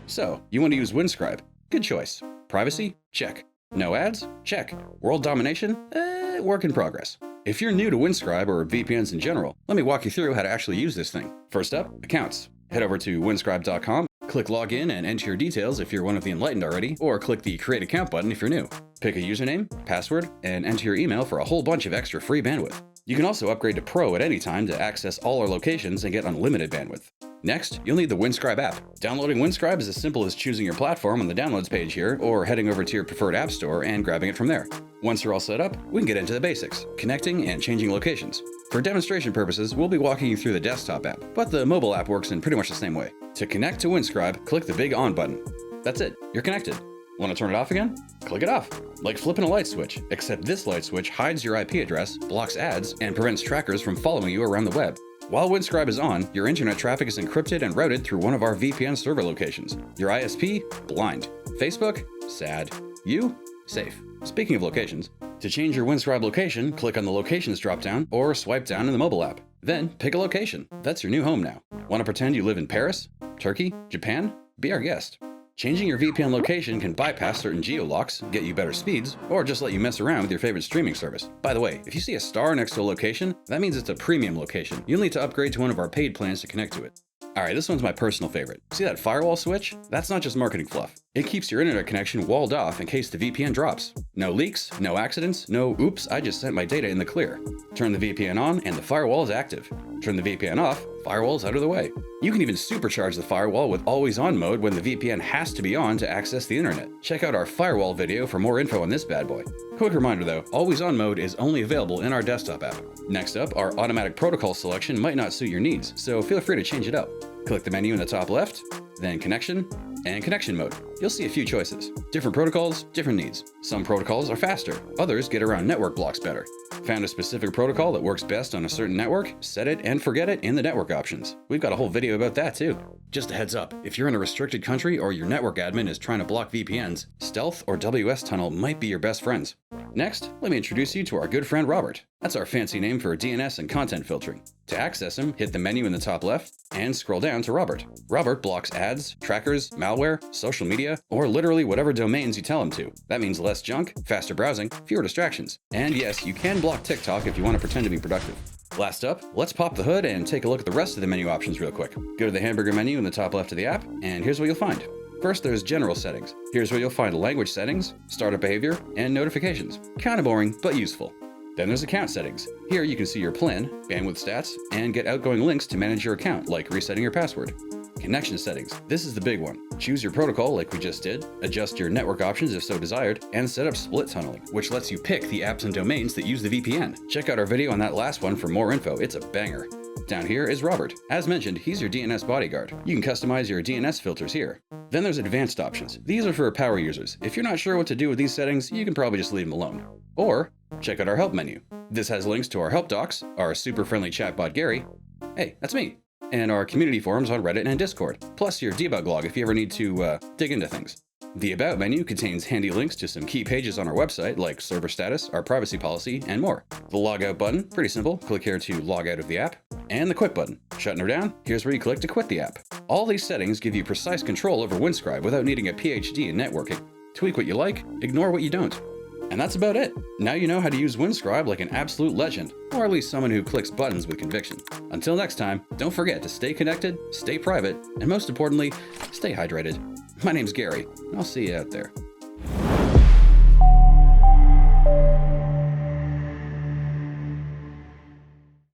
So, you want to use Windscribe? Good choice. Privacy? Check. No ads? Check. World domination? Work in progress. If you're new to Windscribe or VPNs in general, let me walk you through how to actually use this thing. First up, accounts. Head over to windscribe.com, click login and enter your details if you're one of the enlightened already, or click the create account button if you're new. Pick a username, password, and enter your email for a whole bunch of extra free bandwidth. You can also upgrade to Pro at any time to access all our locations and get unlimited bandwidth. Next, you'll need the Windscribe app. Downloading Windscribe is as simple as choosing your platform on the downloads page here, or heading over to your preferred app store and grabbing it from there. Once you're all set up, we can get into the basics, connecting and changing locations. For demonstration purposes, we'll be walking you through the desktop app, but the mobile app works in pretty much the same way. To connect to Windscribe, click the big on button. That's it, you're connected. Want to turn it off again? Click it off. Like flipping a light switch, except this light switch hides your IP address, blocks ads, and prevents trackers from following you around the web. While Windscribe is on, your internet traffic is encrypted and routed through one of our VPN server locations. Your ISP? Blind. Facebook? Sad. You? Safe. Speaking of locations, to change your Windscribe location, click on the Locations dropdown or swipe down in the mobile app. Then pick a location. That's your new home now. Want to pretend you live in Paris, Turkey, Japan? Be our guest. Changing your VPN location can bypass certain geo-locks, get you better speeds, or just let you mess around with your favorite streaming service. By the way, if you see a star next to a location, that means it's a premium location. You'll need to upgrade to one of our paid plans to connect to it. Alright, this one's my personal favorite. See that firewall switch? That's not just marketing fluff. It keeps your internet connection walled off in case the VPN drops. No leaks, no accidents, no oops, I just sent my data in the clear. Turn the VPN on and the firewall is active. Turn the VPN off, firewall's out of the way. You can even supercharge the firewall with always on mode when the VPN has to be on to access the internet. Check out our firewall video for more info on this bad boy. Quick reminder though, always on mode is only available in our desktop app. Next up, our automatic protocol selection might not suit your needs, so feel free to change it up. Click the menu in the top left, then connection, and connection mode. You'll see a few choices. Different protocols, different needs. Some protocols are faster, others get around network blocks better. Found a specific protocol that works best on a certain network? Set it and forget it in the network options. We've got a whole video about that too. Just a heads up, if you're in a restricted country or your network admin is trying to block VPNs, Stealth or WS Tunnel might be your best friends. Next, let me introduce you to our good friend Robert. That's our fancy name for DNS and content filtering. To access him, hit the menu in the top left and scroll down to Robert. Robert blocks ads, trackers, malware, social media, or literally whatever domains you tell him to. That means less junk, faster browsing, fewer distractions. And yes, you can block TikTok if you want to pretend to be productive. Last up, let's pop the hood and take a look at the rest of the menu options real quick. Go to the hamburger menu in the top left of the app, and here's what you'll find. First, there's general settings. Here's where you'll find language settings, startup behavior, and notifications. Kinda boring, but useful. Then there's account settings. Here you can see your plan, bandwidth stats, and get outgoing links to manage your account, like resetting your password. Connection settings. This is the big one. Choose your protocol like we just did, adjust your network options if so desired, and set up split tunneling, which lets you pick the apps and domains that use the VPN. Check out our video on that last one for more info. It's a banger. Down here is Robert. As mentioned, he's your DNS bodyguard. You can customize your DNS filters here. Then there's advanced options. These are for power users. If you're not sure what to do with these settings, you can probably just leave them alone. Or check out our help menu. This has links to our help docs, our super friendly chatbot Gary. Hey, that's me. And our community forums on Reddit and Discord, plus your debug log if you ever need to dig into things. The About menu contains handy links to some key pages on our website, like server status, our privacy policy, and more. The Logout button, pretty simple, click here to log out of the app. And the Quit button. Shutting her down, here's where you click to quit the app. All these settings give you precise control over Windscribe without needing a PhD in networking. Tweak what you like, ignore what you don't. And that's about it. Now you know how to use Windscribe like an absolute legend, or at least someone who clicks buttons with conviction. Until next time, don't forget to stay connected, stay private, and most importantly, stay hydrated. My name's Gary. I'll see you out there.